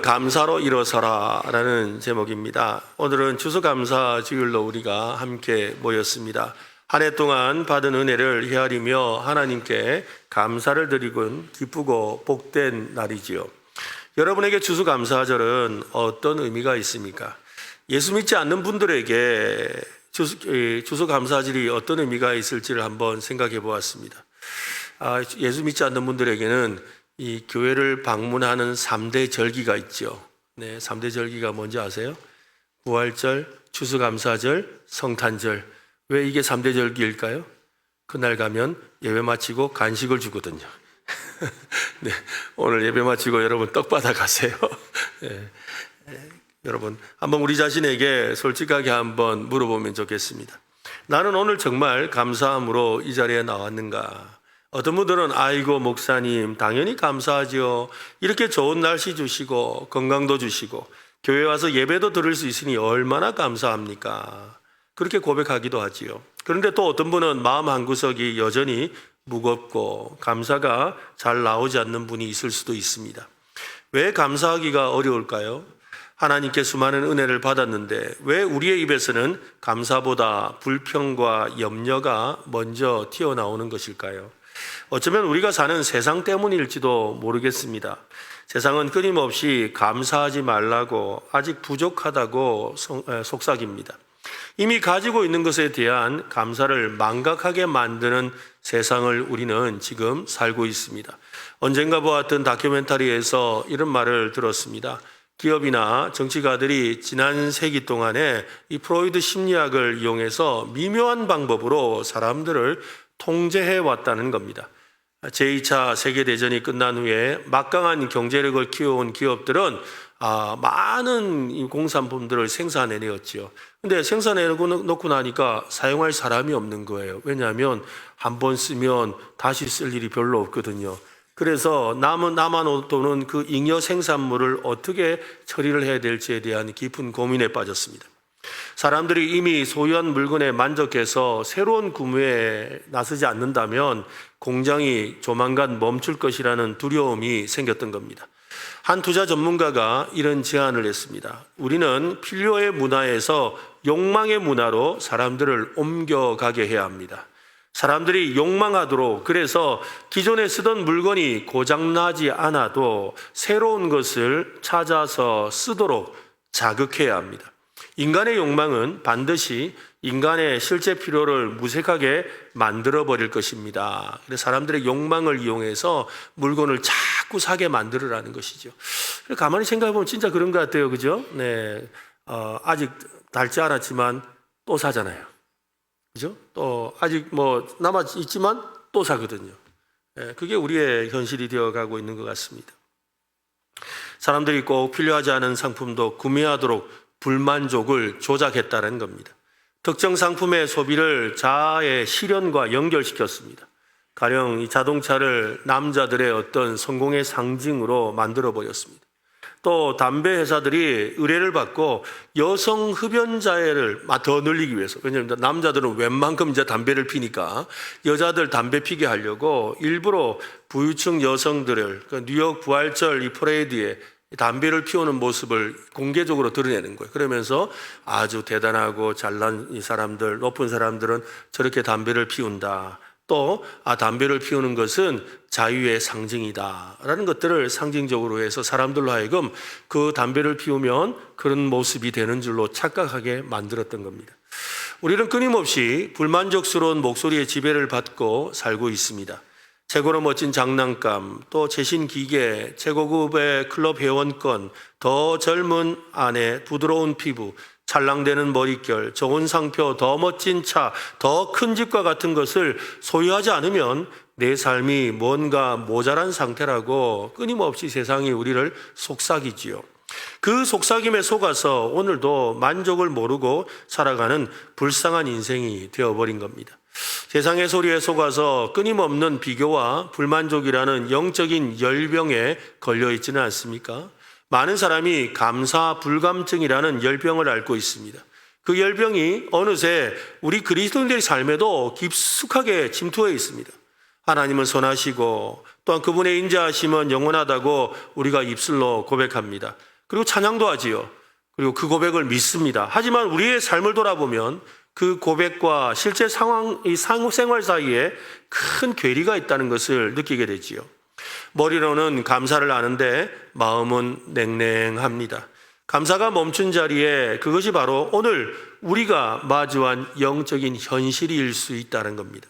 감사로 일어서라라는 제목입니다. 오늘은 추수감사 주일로 우리가 함께 모였습니다. 한 해 동안 받은 은혜를 헤아리며 하나님께 감사를 드리고 기쁘고 복된 날이지요. 여러분에게 추수감사절은 어떤 의미가 있습니까? 예수 믿지 않는 분들에게 추수감사절이 어떤 의미가 있을지를 한번 생각해 보았습니다. 예수 믿지 않는 분들에게는 이 교회를 방문하는 3대 절기가 있죠. 네, 3대 절기가 뭔지 아세요? 부활절, 추수감사절, 성탄절. 왜 이게 3대 절기일까요? 그날 가면 예배 마치고 간식을 주거든요. 네, 오늘 예배 마치고 여러분 떡 받아 가세요. 네, 여러분 한번 우리 자신에게 솔직하게 한번 물어보면 좋겠습니다. 나는 오늘 정말 감사함으로 이 자리에 나왔는가? 어떤 분들은 아이고 목사님 당연히 감사하죠. 이렇게 좋은 날씨 주시고 건강도 주시고 교회 와서 예배도 들을 수 있으니 얼마나 감사합니까? 그렇게 고백하기도 하지요. 그런데 또 어떤 분은 마음 한구석이 여전히 무겁고 감사가 잘 나오지 않는 분이 있을 수도 있습니다. 왜 감사하기가 어려울까요? 하나님께 수많은 은혜를 받았는데 왜 우리의 입에서는 감사보다 불평과 염려가 먼저 튀어나오는 것일까요? 어쩌면 우리가 사는 세상 때문일지도 모르겠습니다. 세상은 끊임없이 감사하지 말라고 아직 부족하다고 속삭입니다. 이미 가지고 있는 것에 대한 감사를 망각하게 만드는 세상을 우리는 지금 살고 있습니다. 언젠가 보았던 다큐멘터리에서 이런 말을 들었습니다. 기업이나 정치가들이 지난 세기 동안에 이 프로이드 심리학을 이용해서 미묘한 방법으로 사람들을 통제해 왔다는 겁니다. 제2차 세계대전이 끝난 후에 막강한 경제력을 키워온 기업들은 많은 공산품들을 생산해내었지요. 근데 생산해놓고 나니까 사용할 사람이 없는 거예요. 왜냐하면 한 번 쓰면 다시 쓸 일이 별로 없거든요. 그래서 남아도는 그 잉여 생산물을 어떻게 처리를 해야 될지에 대한 깊은 고민에 빠졌습니다. 사람들이 이미 소유한 물건에 만족해서 새로운 구매에 나서지 않는다면 공장이 조만간 멈출 것이라는 두려움이 생겼던 겁니다. 한 투자 전문가가 이런 제안을 했습니다. 우리는 필요의 문화에서 욕망의 문화로 사람들을 옮겨가게 해야 합니다. 사람들이 욕망하도록, 그래서 기존에 쓰던 물건이 고장나지 않아도 새로운 것을 찾아서 쓰도록 자극해야 합니다. 인간의 욕망은 반드시 인간의 실제 필요를 무색하게 만들어버릴 것입니다. 그래서 사람들의 욕망을 이용해서 물건을 자꾸 사게 만들으라는 것이죠. 가만히 생각해보면 진짜 그런 것 같아요. 그죠? 네. 아직 닳지 않았지만 또 사잖아요. 그죠? 또 아직 남아있지만 또 사거든요. 네. 그게 우리의 현실이 되어가고 있는 것 같습니다. 사람들이 꼭 필요하지 않은 상품도 구매하도록 불만족을 조작했다는 겁니다. 특정 상품의 소비를 자아의 실현과 연결시켰습니다. 가령 이 자동차를 남자들의 어떤 성공의 상징으로 만들어버렸습니다. 또 담배 회사들이 의뢰를 받고 여성 흡연자를 더 늘리기 위해서, 왜냐하면 남자들은 웬만큼 이제 담배를 피니까 여자들 담배 피게 하려고 일부러 부유층 여성들을 뉴욕 부활절 이 퍼레이드에 담배를 피우는 모습을 공개적으로 드러내는 거예요. 그러면서 아주 대단하고 잘난 이 사람들, 높은 사람들은 저렇게 담배를 피운다. 또 담배를 피우는 것은 자유의 상징이다 라는 것들을 상징적으로 해서 사람들로 하여금 그 담배를 피우면 그런 모습이 되는 줄로 착각하게 만들었던 겁니다. 우리는 끊임없이 불만족스러운 목소리의 지배를 받고 살고 있습니다. 최고로 멋진 장난감, 또 최신 기계, 최고급의 클럽 회원권, 더 젊은 아내, 부드러운 피부, 찰랑대는 머릿결, 좋은 상표, 더 멋진 차, 더 큰 집과 같은 것을 소유하지 않으면 내 삶이 뭔가 모자란 상태라고 끊임없이 세상이 우리를 속삭이지요. 그 속삭임에 속아서 오늘도 만족을 모르고 살아가는 불쌍한 인생이 되어버린 겁니다. 세상의 소리에 속아서 끊임없는 비교와 불만족이라는 영적인 열병에 걸려있지는 않습니까? 많은 사람이 감사 불감증이라는 열병을 앓고 있습니다. 그 열병이 어느새 우리 그리스도인들의 삶에도 깊숙하게 침투해 있습니다. 하나님은 선하시고 또한 그분의 인자하심은 영원하다고 우리가 입술로 고백합니다. 그리고 찬양도 하지요. 그리고 그 고백을 믿습니다. 하지만 우리의 삶을 돌아보면 그 고백과 실제 상황, 이 생활 사이에 큰 괴리가 있다는 것을 느끼게 되지요. 머리로는 감사를 아는데 마음은 냉랭합니다. 감사가 멈춘 자리에 그것이 바로 오늘 우리가 마주한 영적인 현실일 수 있다는 겁니다.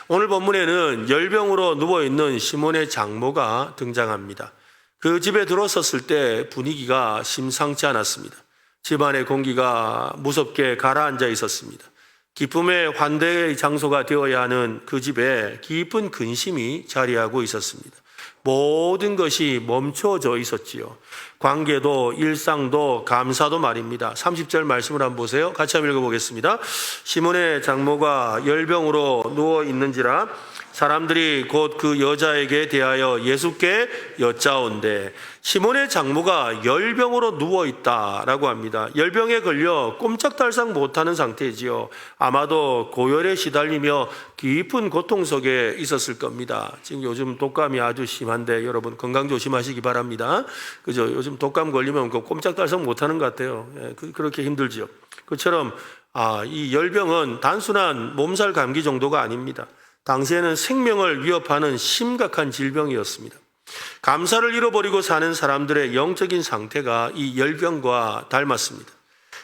오늘 본문에는 열병으로 누워있는 시몬의 장모가 등장합니다. 그 집에 들어섰을 때 분위기가 심상치 않았습니다. 집안의 공기가 무섭게 가라앉아 있었습니다. 기쁨의 환대의 장소가 되어야 하는 그 집에 깊은 근심이 자리하고 있었습니다. 모든 것이 멈춰져 있었지요. 관계도 일상도 감사도 말입니다. 30절 말씀을 한번 보세요. 같이 한번 읽어보겠습니다. 시몬의 장모가 열병으로 누워 있는지라 사람들이 곧 그 여자에게 대하여 예수께 여짜온대. 시몬의 장모가 열병으로 누워있다라고 합니다. 열병에 걸려 꼼짝달싹 못하는 상태지요. 아마도 고열에 시달리며 깊은 고통 속에 있었을 겁니다. 지금 요즘 독감이 아주 심한데 여러분 건강 조심하시기 바랍니다. 그죠? 요즘 독감 걸리면 꼼짝달싹 못하는 것 같아요. 그렇게 힘들지요. 그처럼 이 열병은 단순한 몸살 감기 정도가 아닙니다. 당시에는 생명을 위협하는 심각한 질병이었습니다. 감사를 잃어버리고 사는 사람들의 영적인 상태가 이 열병과 닮았습니다.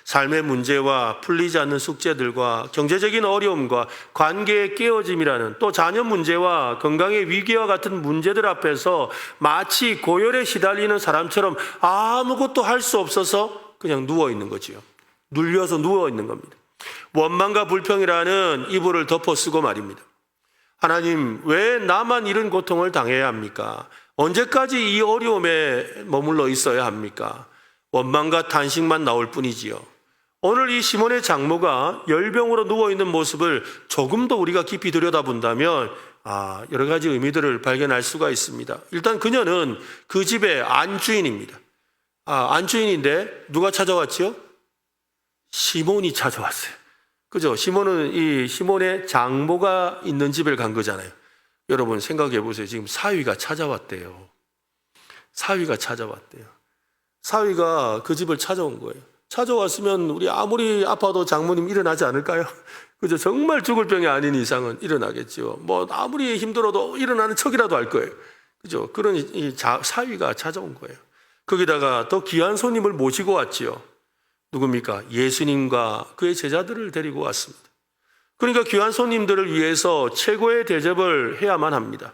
삶의 문제와 풀리지 않는 숙제들과 경제적인 어려움과 관계의 깨어짐이라는 또 자녀 문제와 건강의 위기와 같은 문제들 앞에서 마치 고열에 시달리는 사람처럼 아무것도 할 수 없어서 그냥 누워있는 거지요. 눌려서 누워있는 겁니다. 원망과 불평이라는 이불을 덮어쓰고 말입니다. 하나님, 왜 나만 이런 고통을 당해야 합니까? 언제까지 이 어려움에 머물러 있어야 합니까? 원망과 탄식만 나올 뿐이지요. 오늘 이 시몬의 장모가 열병으로 누워있는 모습을 조금 더 우리가 깊이 들여다본다면 여러 가지 의미들을 발견할 수가 있습니다. 일단 그녀는 그 집의 안주인입니다. 안주인인데 누가 찾아왔지요? 시몬이 찾아왔어요. 그죠? 시몬은 이 시몬의 장모가 있는 집을 간 거잖아요. 여러분 생각해 보세요. 지금 사위가 찾아왔대요. 사위가 찾아왔대요. 사위가 그 집을 찾아온 거예요. 찾아왔으면 우리 아무리 아파도 장모님 일어나지 않을까요? 그죠? 정말 죽을 병이 아닌 이상은 일어나겠죠. 뭐 아무리 힘들어도 일어나는 척이라도 할 거예요. 그죠? 그런 사위가 찾아온 거예요. 거기다가 더 귀한 손님을 모시고 왔지요. 누굽니까? 예수님과 그의 제자들을 데리고 왔습니다. 그러니까 귀한 손님들을 위해서 최고의 대접을 해야만 합니다.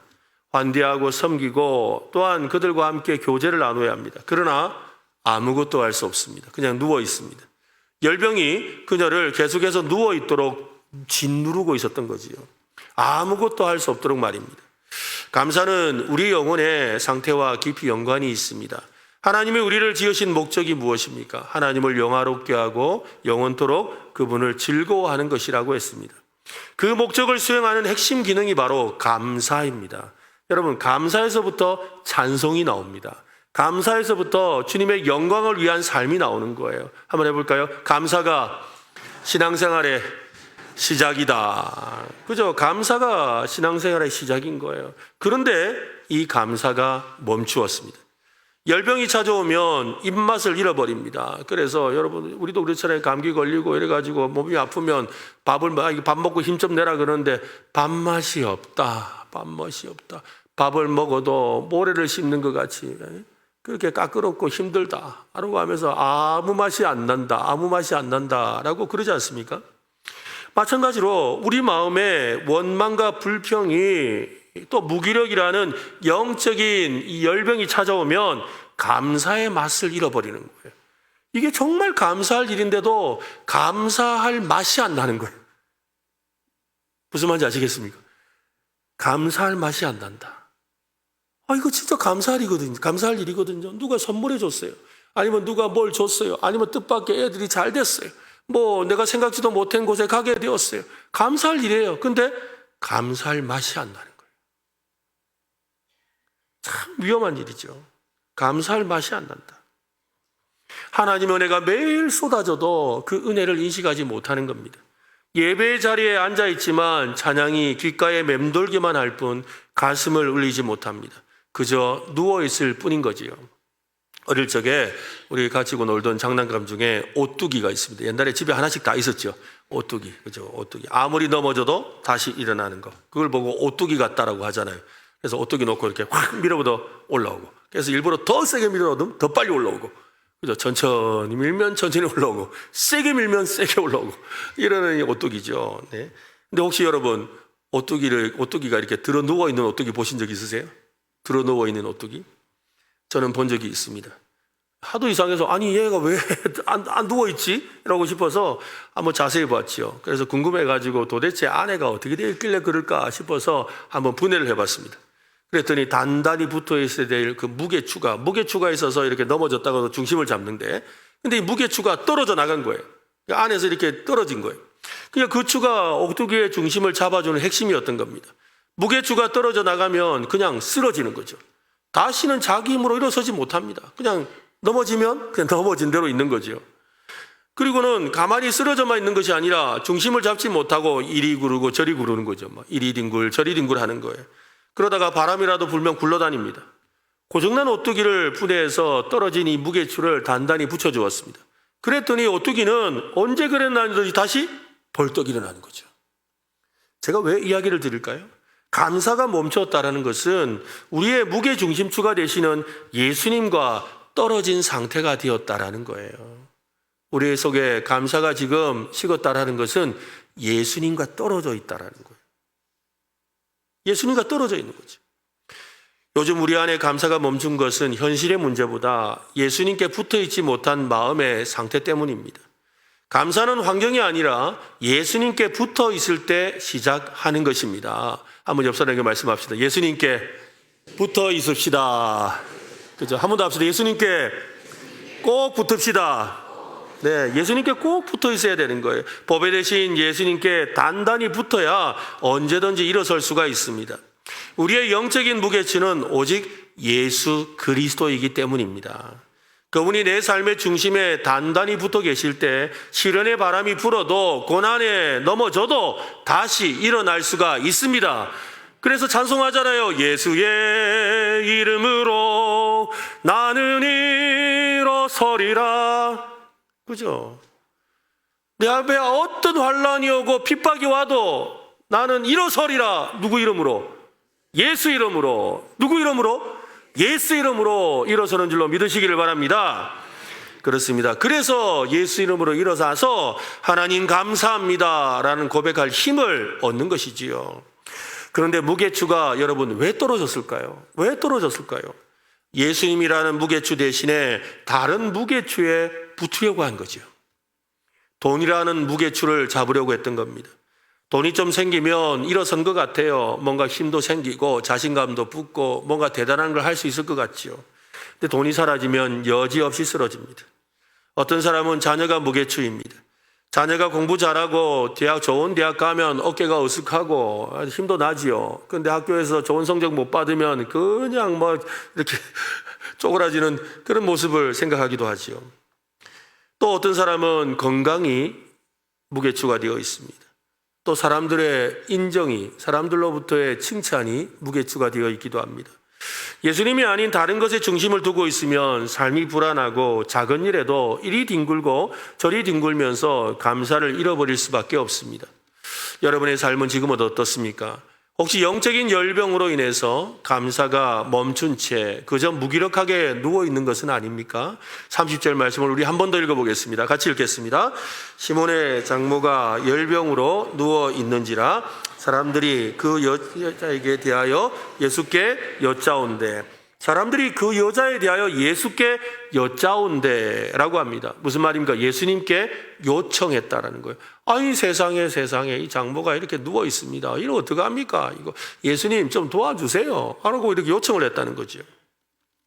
환대하고 섬기고 또한 그들과 함께 교제를 나눠야 합니다. 그러나 아무것도 할 수 없습니다. 그냥 누워 있습니다. 열병이 그녀를 계속해서 누워 있도록 짓누르고 있었던 거지요. 아무것도 할 수 없도록 말입니다. 감사는 우리 영혼의 상태와 깊이 연관이 있습니다. 하나님이 우리를 지으신 목적이 무엇입니까? 하나님을 영화롭게 하고 영원토록 그분을 즐거워하는 것이라고 했습니다. 그 목적을 수행하는 핵심 기능이 바로 감사입니다. 여러분, 감사에서부터 찬송이 나옵니다. 감사에서부터 주님의 영광을 위한 삶이 나오는 거예요. 한번 해볼까요? 감사가 신앙생활의 시작이다. 그죠? 감사가 신앙생활의 시작인 거예요. 그런데 이 감사가 멈추었습니다. 열병이 찾아오면 입맛을 잃어버립니다. 그래서 여러분 우리도 그렇잖아요. 감기 걸리고 이래가지고 몸이 아프면 밥 먹고 힘 좀 내라 그러는데 밥맛이 없다. 밥맛이 없다. 밥을 먹어도 모래를 씹는 것 같이 그렇게 까끄럽고 힘들다 라고 하면서 아무 맛이 안 난다. 아무 맛이 안 난다 라고 그러지 않습니까? 마찬가지로 우리 마음에 원망과 불평이 또 무기력이라는 영적인 이 열병이 찾아오면 감사의 맛을 잃어버리는 거예요. 이게 정말 감사할 일인데도 감사할 맛이 안 나는 거예요. 무슨 말인지 아시겠습니까? 감사할 맛이 안 난다. 이거 진짜 감사할 일이거든요. 누가 선물해 줬어요. 아니면 누가 뭘 줬어요. 아니면 뜻밖의 애들이 잘 됐어요. 뭐 내가 생각지도 못한 곳에 가게 되었어요. 감사할 일이에요. 근데 감사할 맛이 안 나는 거예요. 참 위험한 일이죠. 감사할 맛이 안 난다. 하나님의 은혜가 매일 쏟아져도 그 은혜를 인식하지 못하는 겁니다. 예배의 자리에 앉아있지만 찬양이 귓가에 맴돌기만 할 뿐 가슴을 울리지 못합니다. 그저 누워있을 뿐인 거지요. 어릴 적에 우리 가지고 놀던 장난감 중에 오뚜기가 있습니다. 옛날에 집에 하나씩 다 있었죠. 오뚜기, 그죠? 오뚜기. 아무리 넘어져도 다시 일어나는 거. 그걸 보고 오뚜기 같다라고 하잖아요. 그래서 오뚜기 놓고 이렇게 확 밀어보다 올라오고. 그래서 일부러 더 세게 밀어넣으면 더 빨리 올라오고. 그죠? 천천히 밀면 천천히 올라오고. 세게 밀면 세게 올라오고. 이러는 오뚜기죠. 네. 근데 혹시 여러분, 오뚜기가 이렇게 들어 누워 있는 오뚜기 보신 적 있으세요? 들어 누워 있는 오뚜기? 저는 본 적이 있습니다. 하도 이상해서 아니 얘가 왜 안 누워있지? 라고 싶어서 한번 자세히 봤죠. 그래서 궁금해가지고 도대체 안에가 어떻게 되어 있길래 그럴까 싶어서 한번 분해를 해봤습니다. 그랬더니 단단히 붙어 있어야 될 그 무게추가 있어서 이렇게 넘어졌다가도 중심을 잡는데, 근데 이 무게추가 떨어져 나간 거예요. 안에서 이렇게 떨어진 거예요. 그러니까 그 추가 오뚜기의 중심을 잡아주는 핵심이었던 겁니다. 무게추가 떨어져 나가면 그냥 쓰러지는 거죠. 다시는 자기 힘으로 일어서지 못합니다. 그냥 넘어지면 그냥 넘어진 대로 있는 거죠. 그리고는 가만히 쓰러져만 있는 것이 아니라 중심을 잡지 못하고 이리 구르고 저리 구르는 거죠. 막 이리 뒹굴 저리 뒹굴 하는 거예요. 그러다가 바람이라도 불면 굴러다닙니다. 고장난 오뚜기를 분해해서 떨어진 이 무게추를 단단히 붙여주었습니다. 그랬더니 오뚜기는 언제 그랬나니 다시 벌떡 일어나는 거죠. 제가 왜 이야기를 드릴까요? 감사가 멈췄다라는 것은 우리의 무게중심추가 되시는 예수님과 떨어진 상태가 되었다라는 거예요. 우리 속에 감사가 지금 식었다라는 것은 예수님과 떨어져 있다라는 거예요. 예수님과 떨어져 있는 거죠. 요즘 우리 안에 감사가 멈춘 것은 현실의 문제보다 예수님께 붙어 있지 못한 마음의 상태 때문입니다. 감사는 환경이 아니라 예수님께 붙어 있을 때 시작하는 것입니다. 한번 옆 사람에게 말씀합시다. 예수님께 붙어 있읍시다. 그죠? 한 번 더 합시다. 예수님께 꼭 붙읍시다. 네, 예수님께 꼭 붙어 있어야 되는 거예요. 보배 대신 예수님께 단단히 붙어야 언제든지 일어설 수가 있습니다. 우리의 영적인 무게추는 오직 예수 그리스도이기 때문입니다. 그분이 내 삶의 중심에 단단히 붙어 계실 때 시련의 바람이 불어도 고난에 넘어져도 다시 일어날 수가 있습니다. 그래서 찬송하잖아요. 예수의 이름으로 나는 일어서리라. 그죠? 내 앞에 어떤 환란이 오고 핍박이 와도 나는 일어서리라. 누구 이름으로? 예수 이름으로. 누구 이름으로? 예수 이름으로 일어서는 줄로 믿으시기를 바랍니다. 그렇습니다. 그래서 예수 이름으로 일어서서 하나님 감사합니다 라는 고백할 힘을 얻는 것이지요. 그런데 무게추가 여러분 왜 떨어졌을까요? 왜 떨어졌을까요? 예수님이라는 무게추 대신에 다른 무게추에 붙으려고 한 거죠. 돈이라는 무게추를 잡으려고 했던 겁니다. 돈이 좀 생기면 일어선 것 같아요. 뭔가 힘도 생기고 자신감도 붙고 뭔가 대단한 걸 할 수 있을 것 같지요. 근데 돈이 사라지면 여지없이 쓰러집니다. 어떤 사람은 자녀가 무게추입니다. 자녀가 공부 잘하고 좋은 대학 가면 어깨가 으쓱하고 힘도 나지요. 그런데 학교에서 좋은 성적 못 받으면 그냥 뭐 이렇게 쪼그라지는 그런 모습을 생각하기도 하지요. 또 어떤 사람은 건강이 무게추가 되어 있습니다. 또 사람들의 인정이, 사람들로부터의 칭찬이 무게추가 되어 있기도 합니다. 예수님이 아닌 다른 것에 중심을 두고 있으면 삶이 불안하고 작은 일에도 이리 뒹굴고 저리 뒹굴면서 감사를 잃어버릴 수밖에 없습니다. 여러분의 삶은 지금은 어떻습니까? 혹시 영적인 열병으로 인해서 감사가 멈춘 채 그저 무기력하게 누워있는 것은 아닙니까? 30절 말씀을 우리 한 번 더 읽어보겠습니다. 같이 읽겠습니다. 시몬의 장모가 열병으로 누워있는지라 사람들이 그 여자에게 대하여 예수께 여짜온대. 사람들이 그 여자에 대하여 예수께 여짜온대라고 합니다. 무슨 말입니까? 예수님께 요청했다라는 거예요. 아니 세상에 이 장모가 이렇게 누워 있습니다. 이거 어떡합니까? 이거 예수님 좀 도와주세요. 하고 이렇게 요청을 했다는 거죠.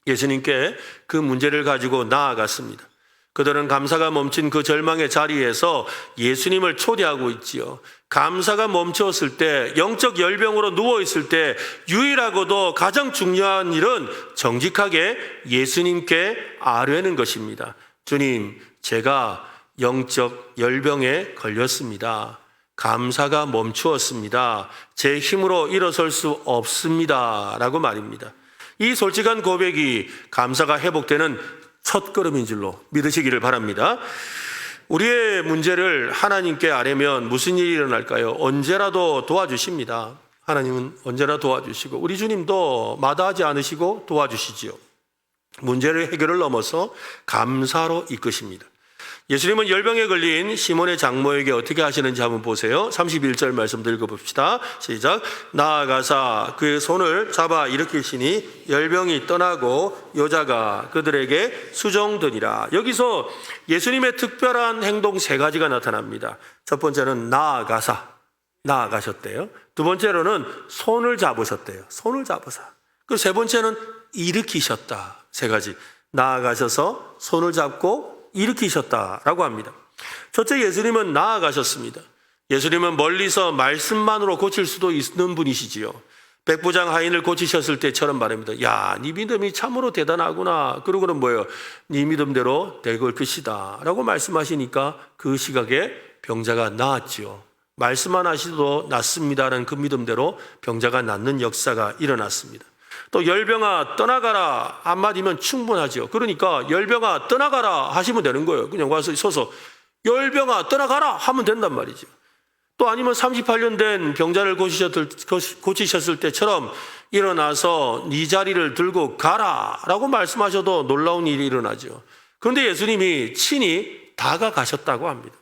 예수님께 그 문제를 가지고 나아갔습니다. 그들은 감사가 멈춘 그 절망의 자리에서 예수님을 초대하고 있지요. 감사가 멈췄을 때, 영적 열병으로 누워있을 때 유일하고도 가장 중요한 일은 정직하게 예수님께 아뢰는 것입니다. 주님, 제가 영적 열병에 걸렸습니다. 감사가 멈추었습니다. 제 힘으로 일어설 수 없습니다. 라고 말입니다. 이 솔직한 고백이 감사가 회복되는 첫걸음인 줄로 믿으시기를 바랍니다. 우리의 문제를 하나님께 아뢰면 무슨 일이 일어날까요? 언제라도 도와주십니다. 하나님은 언제나 도와주시고 우리 주님도 마다하지 않으시고 도와주시지요. 문제를 해결을 넘어서 감사로 이끄십니다. 예수님은 열병에 걸린 시몬의 장모에게 어떻게 하시는지 한번 보세요. 31절 말씀도 읽어봅시다. 시작. 나아가사 그의 손을 잡아 일으키시니 열병이 떠나고 여자가 그들에게 수종되니라. 여기서 예수님의 특별한 행동 세 가지가 나타납니다. 첫 번째는 나아가셨대요. 두 번째로는 손을 잡으셨대요. 손을 잡으사. 그 세 번째는 일으키셨다. 세 가지. 나아가셔서 손을 잡고 일으키셨다라고 합니다. 첫째, 예수님은 나아가셨습니다. 예수님은 멀리서 말씀만으로 고칠 수도 있는 분이시지요. 백부장 하인을 고치셨을 때처럼 말합니다. 야, 네 믿음이 참으로 대단하구나. 그러고는 뭐예요? 네 믿음대로 될 것이다 라고 말씀하시니까 그 시각에 병자가 나았지요. 말씀만 하시도 낫습니다라는 그 믿음대로 병자가 낫는 역사가 일어났습니다. 또 열병아 떠나가라 한마디면 충분하죠. 그러니까 열병아 떠나가라 하시면 되는 거예요. 그냥 와서 서서 열병아 떠나가라 하면 된단 말이죠. 또 아니면 38년 된 병자를 고치셨을 때처럼 일어나서 네 자리를 들고 가라 라고 말씀하셔도 놀라운 일이 일어나죠. 그런데 예수님이 친히 다가가셨다고 합니다.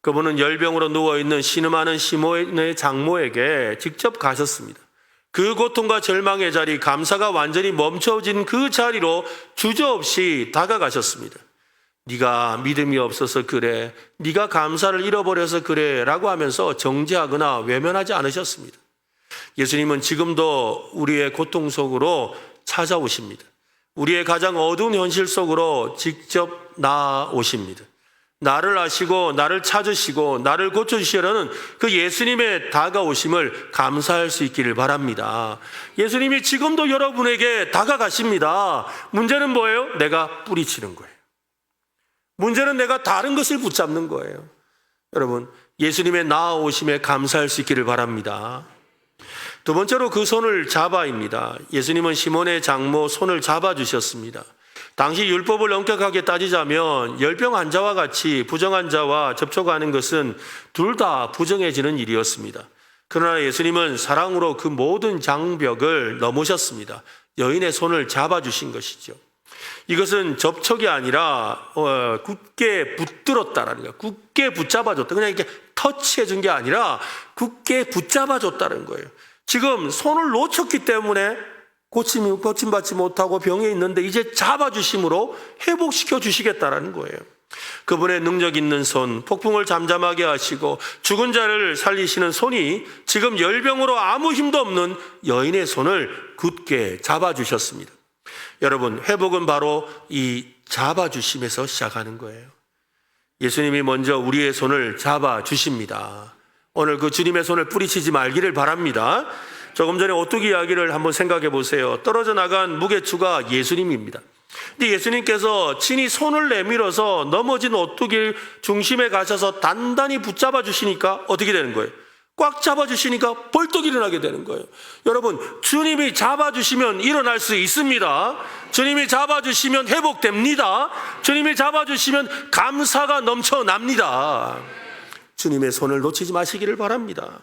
그분은 열병으로 누워있는 신음하는 시몬의 장모에게 직접 가셨습니다. 그 고통과 절망의 자리, 감사가 완전히 멈춰진 그 자리로 주저없이 다가가셨습니다. 네가 믿음이 없어서 그래, 네가 감사를 잃어버려서 그래 라고 하면서 정죄하거나 외면하지 않으셨습니다. 예수님은 지금도 우리의 고통 속으로 찾아오십니다. 우리의 가장 어두운 현실 속으로 직접 나아오십니다. 나를 아시고 나를 찾으시고 나를 고쳐주시려는 그 예수님의 다가오심을 감사할 수 있기를 바랍니다. 예수님이 지금도 여러분에게 다가가십니다. 문제는 뭐예요? 내가 뿌리치는 거예요. 문제는 내가 다른 것을 붙잡는 거예요. 여러분, 예수님의 나아오심에 감사할 수 있기를 바랍니다. 두 번째로 그 손을 잡아입니다. 예수님은 시몬의 장모 손을 잡아주셨습니다. 당시 율법을 엄격하게 따지자면 열병 환자와 같이 부정한 자와 접촉하는 것은 둘 다 부정해지는 일이었습니다. 그러나 예수님은 사랑으로 그 모든 장벽을 넘으셨습니다. 여인의 손을 잡아주신 것이죠. 이것은 접촉이 아니라 굳게 붙들었다라는 거예요. 굳게 붙잡아줬다. 그냥 이렇게 터치해준 게 아니라 굳게 붙잡아줬다는 거예요. 지금 손을 놓쳤기 때문에 고침받지 못하고 병에 있는데 이제 잡아주심으로 회복시켜 주시겠다라는 거예요. 그분의 능력 있는 손, 폭풍을 잠잠하게 하시고 죽은 자를 살리시는 손이 지금 열병으로 아무 힘도 없는 여인의 손을 굳게 잡아주셨습니다. 여러분, 회복은 바로 이 잡아주심에서 시작하는 거예요. 예수님이 먼저 우리의 손을 잡아주십니다. 오늘 그 주님의 손을 뿌리치지 말기를 바랍니다. 조금 전에 오뚜기 이야기를 한번 생각해 보세요. 떨어져 나간 무게추가 예수님입니다. 근데 예수님께서 친히 손을 내밀어서 넘어진 오뚜기 중심에 가셔서 단단히 붙잡아 주시니까 어떻게 되는 거예요? 꽉 잡아 주시니까 벌떡 일어나게 되는 거예요. 여러분, 주님이 잡아 주시면 일어날 수 있습니다. 주님이 잡아 주시면 회복됩니다. 주님이 잡아 주시면 감사가 넘쳐납니다. 주님의 손을 놓치지 마시기를 바랍니다.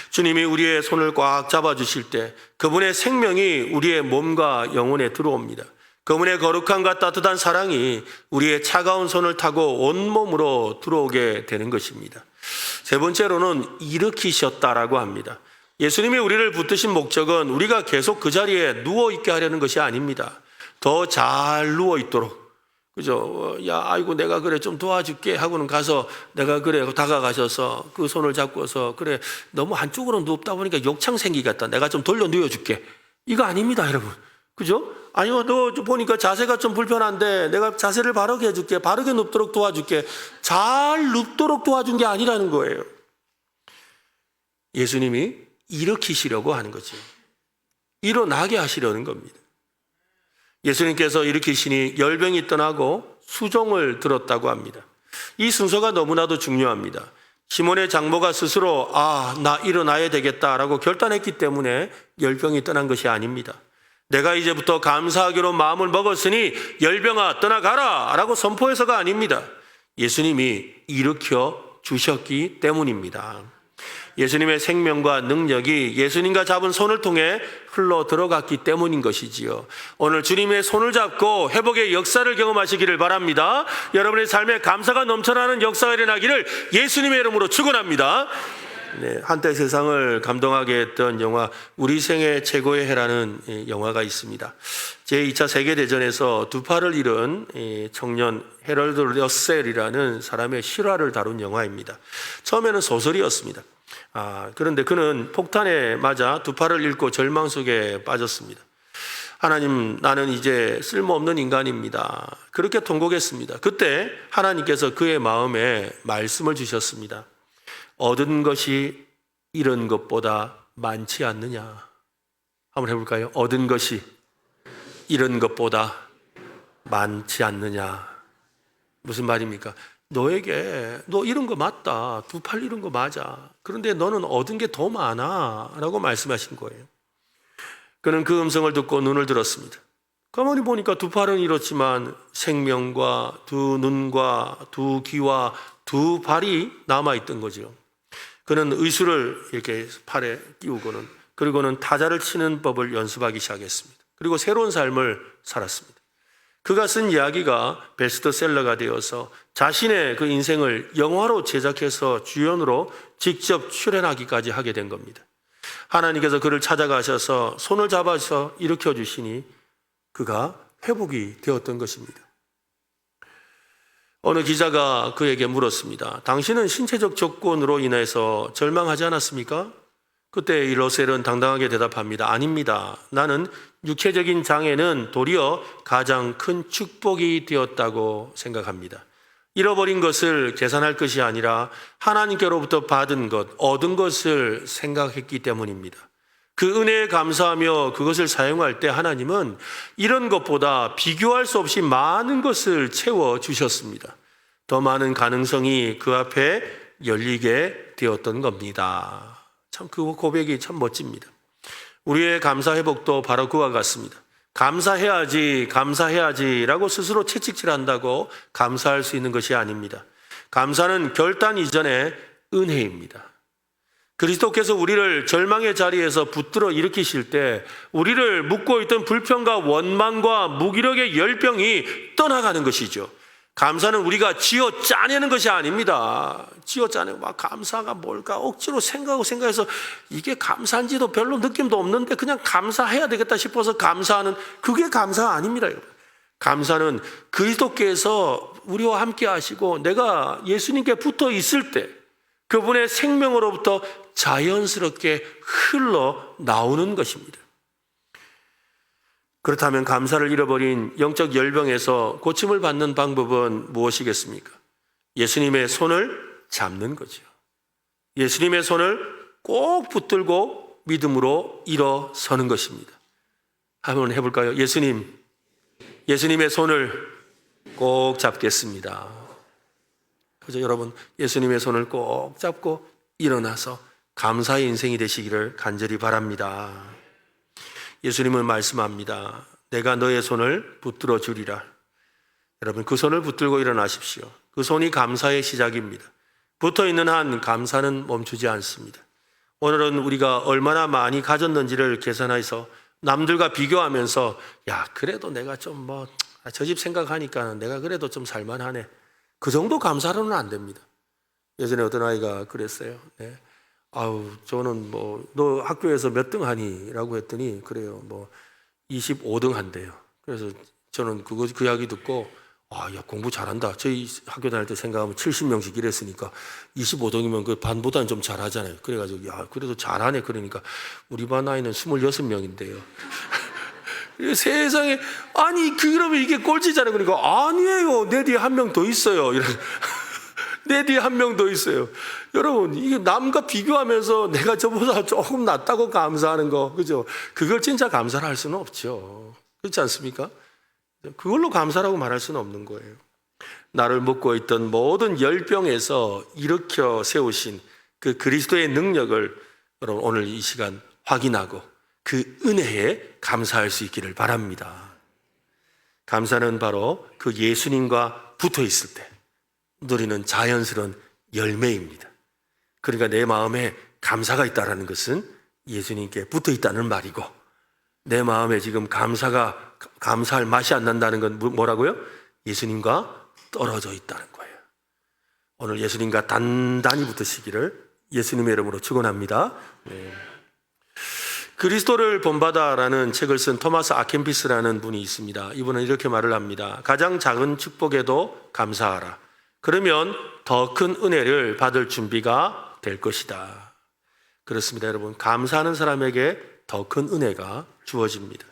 주님이 우리의 손을 꽉 잡아주실 때 그분의 생명이 우리의 몸과 영혼에 들어옵니다. 그분의 거룩함과 따뜻한 사랑이 우리의 차가운 손을 타고 온몸으로 들어오게 되는 것입니다. 세 번째로는 일으키셨다라고 합니다. 예수님이 우리를 붙드신 목적은 우리가 계속 그 자리에 누워있게 하려는 것이 아닙니다. 더 잘 누워있도록. 그죠? 야, 아이고, 내가 그래, 좀 도와줄게 하고는 가서 내가 그래, 다가가셔서 그 손을 잡고서 그래, 너무 한쪽으로 누웠다 보니까 욕창 생기겠다. 내가 좀 돌려 누워줄게. 이거 아닙니다, 여러분. 그죠? 아니요, 너 보니까 자세가 좀 불편한데 내가 자세를 바르게 해줄게. 바르게 눕도록 도와줄게. 잘 눕도록 도와준 게 아니라는 거예요. 예수님이 일으키시려고 하는 거지. 일어나게 하시려는 겁니다. 예수님께서 일으키시니 열병이 떠나고 수종을 들었다고 합니다. 이 순서가 너무나도 중요합니다. 시몬의 장모가 스스로 나 일어나야 되겠다라고 결단했기 때문에 열병이 떠난 것이 아닙니다. 내가 이제부터 감사하기로 마음을 먹었으니 열병아 떠나가라 라고 선포해서가 아닙니다. 예수님이 일으켜 주셨기 때문입니다. 예수님의 생명과 능력이 예수님과 잡은 손을 통해 흘러 들어갔기 때문인 것이지요. 오늘 주님의 손을 잡고 회복의 역사를 경험하시기를 바랍니다. 여러분의 삶에 감사가 넘쳐나는 역사가 일어나기를 예수님의 이름으로 축원합니다. 네, 한때 세상을 감동하게 했던 영화 우리 생애 최고의 해라는 영화가 있습니다. 제2차 세계대전에서 두 팔을 잃은 청년 해럴드 러셀이라는 사람의 실화를 다룬 영화입니다. 처음에는 소설이었습니다. 그런데 그는 폭탄에 맞아 두 팔을 잃고 절망 속에 빠졌습니다. 하나님, 나는 이제 쓸모없는 인간입니다. 그렇게 통곡했습니다. 그때 하나님께서 그의 마음에 말씀을 주셨습니다. 얻은 것이 잃은 것보다 많지 않느냐. 한번 해볼까요? 얻은 것이 잃은 것보다 많지 않느냐. 무슨 말입니까? 너에게 너 잃은 거 맞다. 두 팔 잃은 거 맞아. 그런데 너는 얻은 게 더 많아 라고 말씀하신 거예요. 그는 그 음성을 듣고 눈을 들었습니다. 가만히 보니까 두 팔은 잃었지만 생명과 두 눈과 두 귀와 두 발이 남아있던 거죠. 그는 의수를 이렇게 팔에 끼우고는 그리고는 타자를 치는 법을 연습하기 시작했습니다. 그리고 새로운 삶을 살았습니다. 그가 쓴 이야기가 베스트셀러가 되어서 자신의 그 인생을 영화로 제작해서 주연으로 직접 출연하기까지 하게 된 겁니다. 하나님께서 그를 찾아가셔서 손을 잡아서 일으켜 주시니 그가 회복이 되었던 것입니다. 어느 기자가 그에게 물었습니다. 당신은 신체적 조건으로 인해서 절망하지 않았습니까? 그때 이 러셀은 당당하게 대답합니다. 아닙니다. 나는 육체적인 장애는 도리어 가장 큰 축복이 되었다고 생각합니다. 잃어버린 것을 계산할 것이 아니라 하나님께로부터 받은 것, 얻은 것을 생각했기 때문입니다. 그 은혜에 감사하며 그것을 사용할 때 하나님은 이런 것보다 비교할 수 없이 많은 것을 채워주셨습니다. 더 많은 가능성이 그 앞에 열리게 되었던 겁니다. 참 그 고백이 참 멋집니다. 우리의 감사 회복도 바로 그와 같습니다. 감사해야지 라고 스스로 채찍질한다고 감사할 수 있는 것이 아닙니다. 감사는 결단 이전의 은혜입니다. 그리스도께서 우리를 절망의 자리에서 붙들어 일으키실 때 우리를 묶고 있던 불평과 원망과 무기력의 열병이 떠나가는 것이죠. 감사는 우리가 쥐어 짜내는 것이 아닙니다. 쥐어 짜내고 막 감사가 뭘까 억지로 생각해서 이게 감사한지도 별로 느낌도 없는데 그냥 감사해야 되겠다 싶어서 감사하는 그게 감사가 아닙니다. 여러분. 감사는 그리스도께서 우리와 함께 하시고 내가 예수님께 붙어 있을 때 그분의 생명으로부터 자연스럽게 흘러 나오는 것입니다. 그렇다면 감사를 잃어버린 영적 열병에서 고침을 받는 방법은 무엇이겠습니까? 예수님의 손을 잡는 거죠. 예수님의 손을 꼭 붙들고 믿음으로 일어서는 것입니다. 한번 해볼까요? 예수님의 손을 꼭 잡겠습니다. 그래서 여러분 예수님의 손을 꼭 잡고 일어나서 감사의 인생이 되시기를 간절히 바랍니다. 예수님은 말씀합니다. 내가 너의 손을 붙들어 주리라. 여러분 그 손을 붙들고 일어나십시오. 그 손이 감사의 시작입니다. 붙어있는 한 감사는 멈추지 않습니다. 오늘은 우리가 얼마나 많이 가졌는지를 계산해서 남들과 비교하면서 야 그래도 내가 좀 저 집 생각하니까 내가 그래도 좀 살만하네. 그 정도 감사로는 안 됩니다. 예전에 어떤 아이가 그랬어요. 네. 저는 너 학교에서 몇 등 하니? 라고 했더니 그래요. 25등 한대요. 그래서 저는 그 이야기 듣고 야 공부 잘한다. 저희 학교 다닐 때 생각하면 70명씩 이랬으니까 25등이면 그 반보다는 좀 잘하잖아요. 그래가지고 야 그래도 잘하네. 그러니까 우리 반 아이는 26명인데요. 세상에 그러면 이게 꼴찌잖아요. 그러니까 아니에요. 내 뒤에 한 명 더 있어요. 내 뒤에 한 명 더 있어요. 여러분, 이게 남과 비교하면서 내가 저보다 조금 낫다고 감사하는 거, 그죠? 그걸 진짜 감사를 할 수는 없죠. 그렇지 않습니까? 그걸로 감사라고 말할 수는 없는 거예요. 나를 묶고 있던 모든 열병에서 일으켜 세우신 그 그리스도의 능력을 여러분 오늘 이 시간 확인하고 그 은혜에 감사할 수 있기를 바랍니다. 감사는 바로 그 예수님과 붙어 있을 때 누리는 자연스러운 열매입니다. 그러니까 내 마음에 감사가 있다는 것은 예수님께 붙어 있다는 말이고, 내 마음에 지금 감사할 맛이 안 난다는 건 뭐라고요? 예수님과 떨어져 있다는 거예요. 오늘 예수님과 단단히 붙으시기를 예수님의 이름으로 축원합니다. 네. 그리스도를 본받아라는 책을 쓴 토마스 아켄피스라는 분이 있습니다. 이분은 이렇게 말을 합니다. 가장 작은 축복에도 감사하라. 그러면 더 큰 은혜를 받을 준비가 될 것이다. 그렇습니다, 여러분. 감사하는 사람에게 더 큰 은혜가 주어집니다.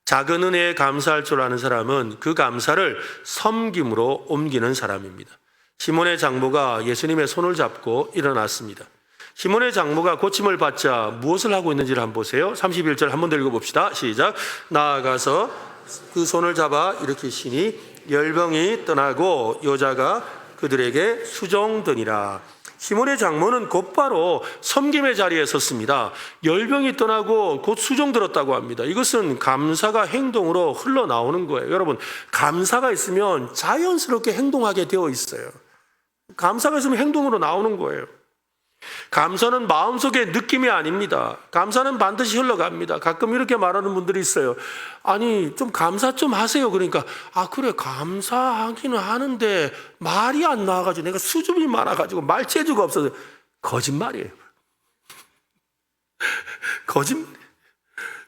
작은 은혜에 감사할 줄 아는 사람은 그 감사를 섬김으로 옮기는 사람입니다. 시몬의 장모가 예수님의 손을 잡고 일어났습니다. 시몬의 장모가 고침을 받자 무엇을 하고 있는지를 한번 보세요. 31절 한 번 더 읽어봅시다. 시작. 나아가서 그 손을 잡아 일으키시니 열병이 떠나고 여자가 그들에게 수종되니라. 시몬의 장모는 곧바로 섬김의 자리에 섰습니다. 열병이 떠나고 곧 수종들었다고 합니다. 이것은 감사가 행동으로 흘러나오는 거예요. 여러분, 감사가 있으면 자연스럽게 행동하게 되어 있어요. 감사가 있으면 행동으로 나오는 거예요. 감사는 마음속의 느낌이 아닙니다. 감사는 반드시 흘러갑니다. 가끔 이렇게 말하는 분들이 있어요. 아니, 좀 감사 좀 하세요. 그러니까, 그래, 감사하기는 하는데 말이 안 나와가지고 내가 수줍이 많아가지고 말재주가 없어서. 거짓말이에요. 거짓말.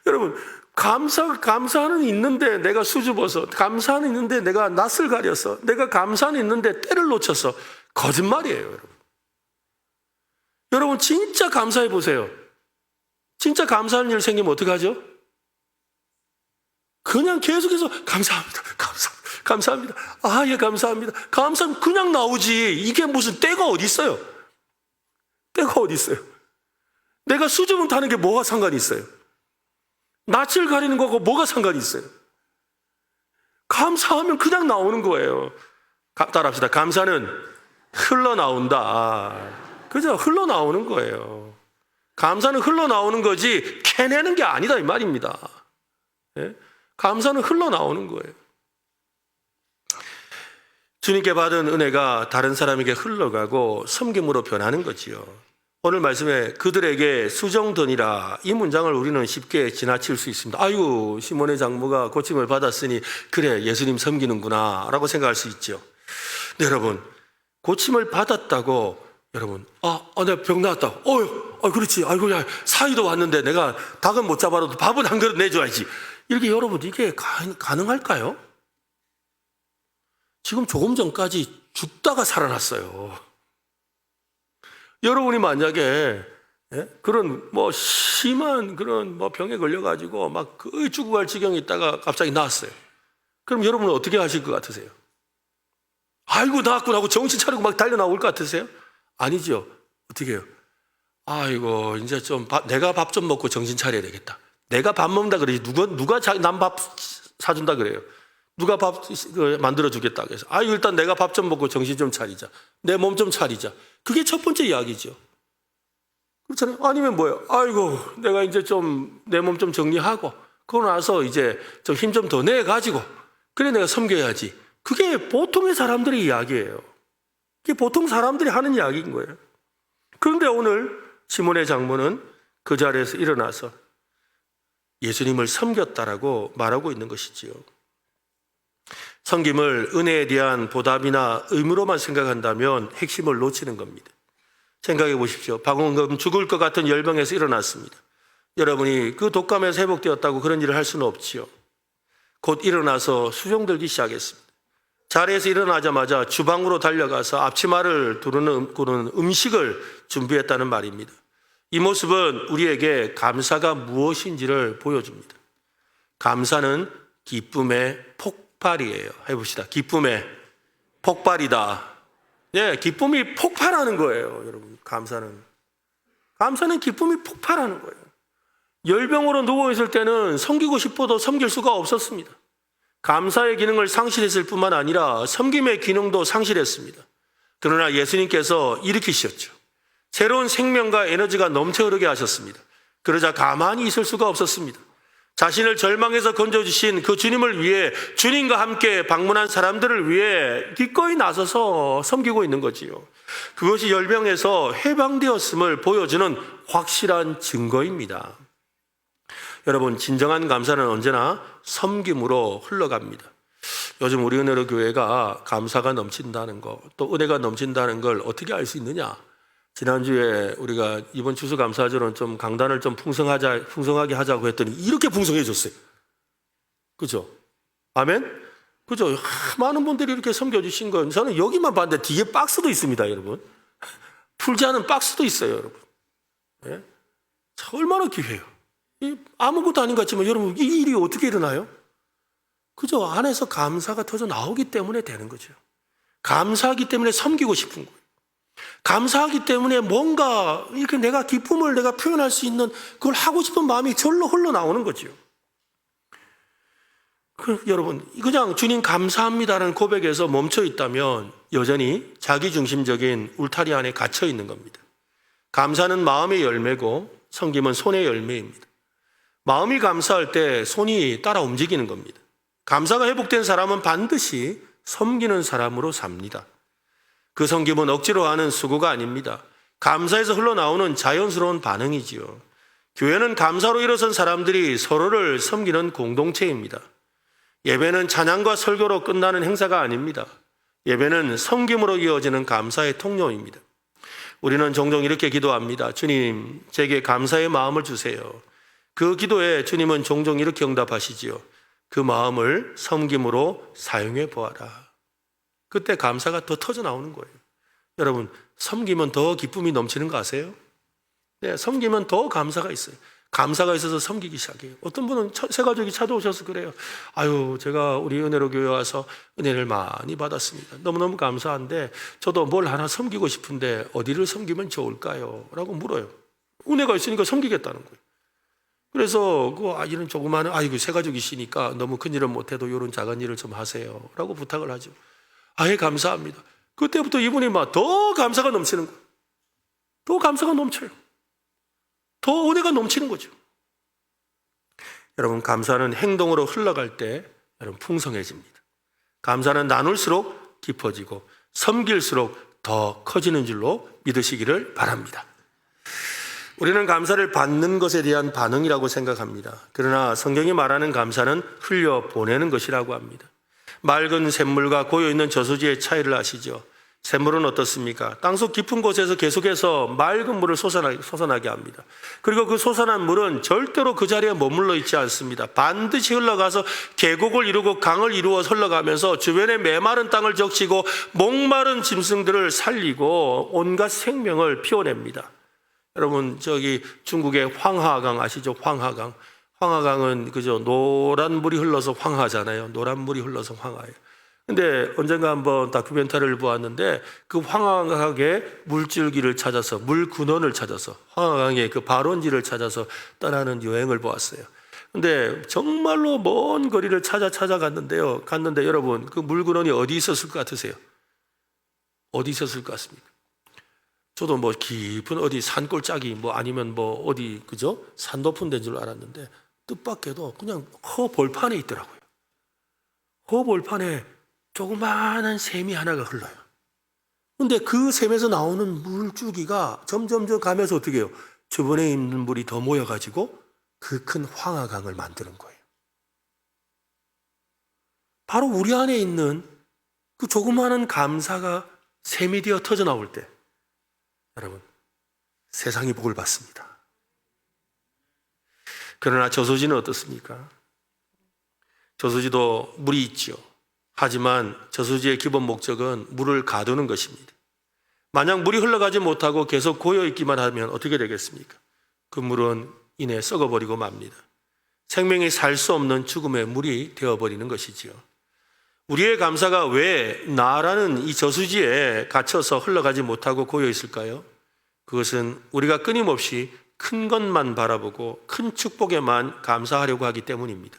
여러분, 감사는 있는데 내가 수줍어서, 감사는 있는데 내가 낯을 가려서, 내가 감사는 있는데 때를 놓쳐서. 거짓말이에요, 여러분. 여러분, 진짜 감사해 보세요. 진짜 감사하는 일 생기면 어떡하죠? 그냥 계속해서 감사합니다. 감사합니다. 예, 감사합니다. 감사하면 그냥 나오지. 이게 무슨 때가 어디 있어요? 때가 어디 있어요? 내가 수줍음 타는 게 뭐가 상관이 있어요? 낯을 가리는 거하고 뭐가 상관이 있어요? 감사하면 그냥 나오는 거예요. 따라합시다. 감사는 흘러나온다. 그죠? 흘러나오는 거예요. 감사는 흘러나오는 거지 캐내는 게 아니다 이 말입니다. 예? 감사는 흘러나오는 거예요. 주님께 받은 은혜가 다른 사람에게 흘러가고 섬김으로 변하는 거지요. 오늘 말씀에 그들에게 수종되니라, 이 문장을 우리는 쉽게 지나칠 수 있습니다. 아이고, 시몬의 장모가 고침을 받았으니 그래, 예수님 섬기는구나 라고 생각할 수 있죠. 네, 여러분, 고침을 받았다고 여러분, 내가 병 나왔다. 그렇지. 아이고, 야, 사위도 왔는데 내가 닭은 못 잡아도 밥은 한 그릇 내줘야지. 이렇게 여러분, 이게 가능할까요? 지금 조금 전까지 죽다가 살아났어요. 여러분이 만약에 그런 심한 그런 병에 걸려가지고 막 거의 죽고 갈 지경에 있다가 갑자기 나왔어요. 그럼 여러분은 어떻게 하실 것 같으세요? 아이고, 나왔구나 하고 정신 차리고 막 달려 나올 것 같으세요? 아니죠. 어떻게 해요? 아이고, 이제 내가 밥 좀 먹고 정신 차려야 되겠다. 내가 밥 먹는다 그러지. 누가 남 밥 사준다 그래요? 누가 밥 만들어주겠다 그래서. 일단 내가 밥 좀 먹고 정신 좀 차리자. 내 몸 좀 차리자. 그게 첫 번째 이야기죠. 그렇잖아요. 아니면 뭐예요? 아이고, 내가 이제 내 몸 좀 정리하고, 그러고 나서 이제 좀 힘 좀 더 내가지고, 그래, 내가 섬겨야지. 그게 보통의 사람들의 이야기예요. 그게 보통 사람들이 하는 이야기인 거예요. 그런데 오늘 시몬의 장모는 그 자리에서 일어나서 예수님을 섬겼다라고 말하고 있는 것이지요. 섬김을 은혜에 대한 보답이나 의무로만 생각한다면 핵심을 놓치는 겁니다. 생각해 보십시오. 방금 죽을 것 같은 열병에서 일어났습니다. 여러분이 그 독감에서 회복되었다고 그런 일을 할 수는 없지요. 곧 일어나서 수종들기 시작했습니다. 자리에서 일어나자마자 주방으로 달려가서 앞치마를 두르는 음식을 준비했다는 말입니다. 이 모습은 우리에게 감사가 무엇인지를 보여줍니다. 감사는 기쁨의 폭발이에요. 해봅시다. 기쁨의 폭발이다. 예, 기쁨이 폭발하는 거예요, 여러분. 감사는 기쁨이 폭발하는 거예요. 열병으로 누워있을 때는 섬기고 싶어도 섬길 수가 없었습니다. 감사의 기능을 상실했을 뿐만 아니라 섬김의 기능도 상실했습니다. 그러나 예수님께서 일으키셨죠. 새로운 생명과 에너지가 넘쳐 흐르게 하셨습니다. 그러자 가만히 있을 수가 없었습니다. 자신을 절망에서 건져주신 그 주님을 위해, 주님과 함께 방문한 사람들을 위해 기꺼이 나서서 섬기고 있는 거지요. 그것이 열병에서 해방되었음을 보여주는 확실한 증거입니다. 여러분, 진정한 감사는 언제나 섬김으로 흘러갑니다. 요즘 우리 은혜로 교회가 감사가 넘친다는 거, 또 은혜가 넘친다는 걸 어떻게 알 수 있느냐? 지난주에 우리가 이번 추수감사절은 좀 강단을 좀 풍성하게 하자고 했더니 이렇게 풍성해졌어요. 그죠? 아멘? 그죠? 많은 분들이 이렇게 섬겨주신 건 저는 여기만 봤는데 뒤에 박스도 있습니다, 여러분. 풀지 않은 박스도 있어요, 여러분. 네? 얼마나 귀해요. 아무것도 아닌 것 같지만 여러분, 이 일이 어떻게 일어나요? 그죠? 안에서 감사가 터져 나오기 때문에 되는 거죠. 감사하기 때문에 섬기고 싶은 거예요. 감사하기 때문에 뭔가 이렇게 내가 기쁨을 내가 표현할 수 있는 그걸 하고 싶은 마음이 절로 흘러나오는 거죠. 여러분, 그냥 주님 감사합니다라는 고백에서 멈춰 있다면 여전히 자기중심적인 울타리 안에 갇혀 있는 겁니다. 감사는 마음의 열매고 섬김은 손의 열매입니다. 마음이 감사할 때 손이 따라 움직이는 겁니다. 감사가 회복된 사람은 반드시 섬기는 사람으로 삽니다. 그 섬김은 억지로 하는 수고가 아닙니다. 감사에서 흘러나오는 자연스러운 반응이지요. 교회는 감사로 일어선 사람들이 서로를 섬기는 공동체입니다. 예배는 찬양과 설교로 끝나는 행사가 아닙니다. 예배는 섬김으로 이어지는 감사의 통로입니다. 우리는 종종 이렇게 기도합니다. 주님, 제게 감사의 마음을 주세요. 그 기도에 주님은 종종 이렇게 응답하시지요. 그 마음을 섬김으로 사용해 보아라. 그때 감사가 더 터져 나오는 거예요. 여러분, 섬기면 더 기쁨이 넘치는 거 아세요? 네, 섬기면 더 감사가 있어요. 감사가 있어서 섬기기 시작해요. 어떤 분은 새 가족이 찾아오셔서 그래요. 아유, 제가 우리 은혜로 교회 와서 은혜를 많이 받았습니다. 너무너무 감사한데 저도 뭘 하나 섬기고 싶은데 어디를 섬기면 좋을까요? 라고 물어요. 은혜가 있으니까 섬기겠다는 거예요. 그래서 그 아이는 조그마한, 아이고, 새 가족이시니까 너무 큰 일은 못해도 이런 작은 일을 좀 하세요. 라고 부탁을 하죠. 아예 감사합니다. 그때부터 이분이 막 더 감사가 넘치는 거예요. 더 감사가 넘쳐요. 더 은혜가 넘치는 거죠. 여러분, 감사는 행동으로 흘러갈 때 여러분 풍성해집니다. 감사는 나눌수록 깊어지고 섬길수록 더 커지는 줄로 믿으시기를 바랍니다. 우리는 감사를 받는 것에 대한 반응이라고 생각합니다. 그러나 성경이 말하는 감사는 흘려보내는 것이라고 합니다. 맑은 샘물과 고여있는 저수지의 차이를 아시죠? 샘물은 어떻습니까? 땅속 깊은 곳에서 계속해서 맑은 물을 솟아나게 합니다. 그리고 그 솟아난 물은 절대로 그 자리에 머물러 있지 않습니다. 반드시 흘러가서 계곡을 이루고 강을 이루어 흘러가면서 주변의 메마른 땅을 적시고 목마른 짐승들을 살리고 온갖 생명을 피워냅니다. 여러분, 저기 중국의 황하강 아시죠? 황하강. 황하강은 그죠? 노란 물이 흘러서 황하잖아요. 노란 물이 흘러서 황하예요. 근데 언젠가 한번 다큐멘터리를 보았는데 그 황하강의 물줄기를 찾아서, 물 근원을 찾아서, 황하강의 그 발원지를 찾아서 떠나는 여행을 보았어요. 근데 정말로 먼 거리를 찾아갔는데요. 갔는데 여러분, 그 물 근원이 어디 있었을 것 같으세요? 어디 있었을 것 같습니까? 저도 뭐 깊은 어디 산골짜기 뭐 아니면 뭐 어디 그죠? 산 높은 데인 줄 알았는데 뜻밖에도 그냥 허벌판에 있더라고요. 허벌판에 조그마한 샘이 하나가 흘러요. 근데 그 샘에서 나오는 물줄기가 점점 가면서 어떻게 해요? 주변에 있는 물이 더 모여가지고 그 큰 황하강을 만드는 거예요. 바로 우리 안에 있는 그 조그마한 감사가 샘이 되어 터져 나올 때 여러분, 세상이 복을 받습니다. 그러나 저수지는 어떻습니까? 저수지도 물이 있죠. 하지만 저수지의 기본 목적은 물을 가두는 것입니다. 만약 물이 흘러가지 못하고 계속 고여있기만 하면 어떻게 되겠습니까? 그 물은 이내 썩어버리고 맙니다. 생명이 살 수 없는 죽음의 물이 되어버리는 것이지요. 우리의 감사가 왜 나라는 이 저수지에 갇혀서 흘러가지 못하고 고여있을까요? 그것은 우리가 끊임없이 큰 것만 바라보고 큰 축복에만 감사하려고 하기 때문입니다.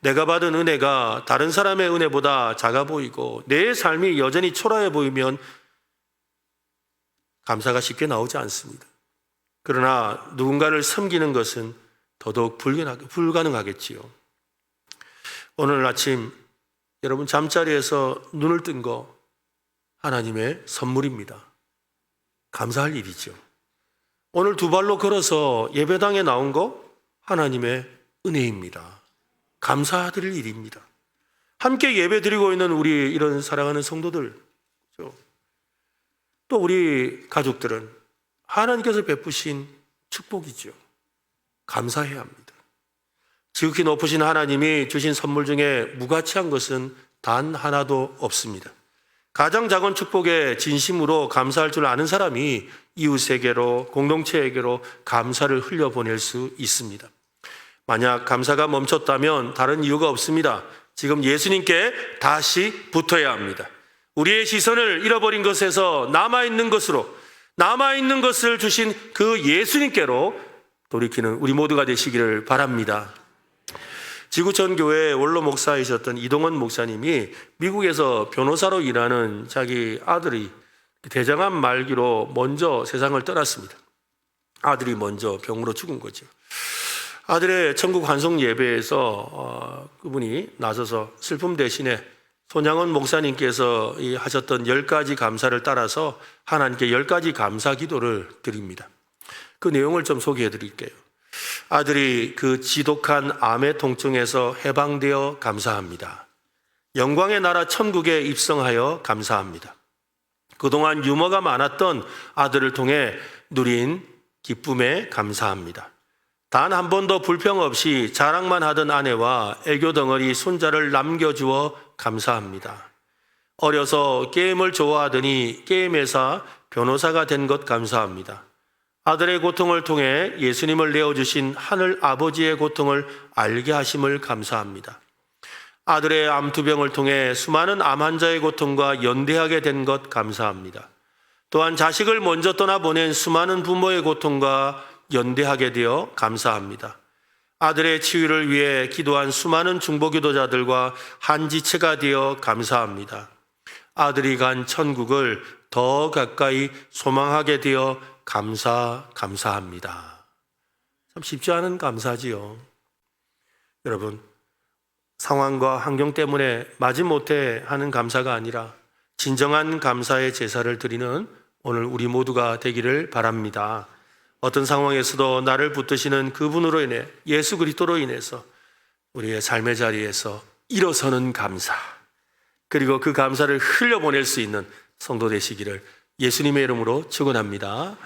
내가 받은 은혜가 다른 사람의 은혜보다 작아 보이고 내 삶이 여전히 초라해 보이면 감사가 쉽게 나오지 않습니다. 그러나 누군가를 섬기는 것은 더더욱 불가능하겠지요. 오늘 아침 여러분 잠자리에서 눈을 뜬 거 하나님의 선물입니다. 감사할 일이죠. 오늘 두 발로 걸어서 예배당에 나온 거 하나님의 은혜입니다. 감사드릴 일입니다. 함께 예배 드리고 있는 우리 이런 사랑하는 성도들, 또 우리 가족들은 하나님께서 베푸신 축복이죠. 감사해야 합니다. 지극히 높으신 하나님이 주신 선물 중에 무가치한 것은 단 하나도 없습니다. 가장 작은 축복에 진심으로 감사할 줄 아는 사람이 이웃에게로, 공동체에게로 감사를 흘려보낼 수 있습니다. 만약 감사가 멈췄다면 다른 이유가 없습니다. 지금 예수님께 다시 붙어야 합니다. 우리의 시선을 잃어버린 것에서 남아있는 것을 주신 그 예수님께로 돌이키는 우리 모두가 되시기를 바랍니다. 지구촌 교회 원로 목사이셨던 이동원 목사님이 미국에서 변호사로 일하는 자기 아들이 대장암 말기로 먼저 세상을 떠났습니다. 아들이 먼저 병으로 죽은 거죠. 아들의 천국 환송 예배에서 그분이 나서서 슬픔 대신에 손양원 목사님께서 하셨던 10가지 감사를 따라서 하나님께 10가지 감사 기도를 드립니다. 그 내용을 좀 소개해 드릴게요. 아들이 그 지독한 암의 통증에서 해방되어 감사합니다. 영광의 나라 천국에 입성하여 감사합니다. 그동안 유머가 많았던 아들을 통해 누린 기쁨에 감사합니다. 단 한 번도 불평 없이 자랑만 하던 아내와 애교 덩어리 손자를 남겨주어 감사합니다. 어려서 게임을 좋아하더니 게임 회사 변호사가 된 것 감사합니다. 아들의 고통을 통해 예수님을 내어주신 하늘 아버지의 고통을 알게 하심을 감사합니다. 아들의 암투병을 통해 수많은 암 환자의 고통과 연대하게 된 것 감사합니다. 또한 자식을 먼저 떠나보낸 수많은 부모의 고통과 연대하게 되어 감사합니다. 아들의 치유를 위해 기도한 수많은 중보기도자들과 한지체가 되어 감사합니다. 아들이 간 천국을 더 가까이 소망하게 되어 감사합니다. 참 쉽지 않은 감사지요. 여러분, 상황과 환경 때문에 마지못해 하는 감사가 아니라 진정한 감사의 제사를 드리는 오늘 우리 모두가 되기를 바랍니다. 어떤 상황에서도 나를 붙드시는 그분으로 인해, 예수 그리스도로 인해서 우리의 삶의 자리에서 일어서는 감사, 그리고 그 감사를 흘려보낼 수 있는 성도 되시기를 예수님의 이름으로 축원합니다.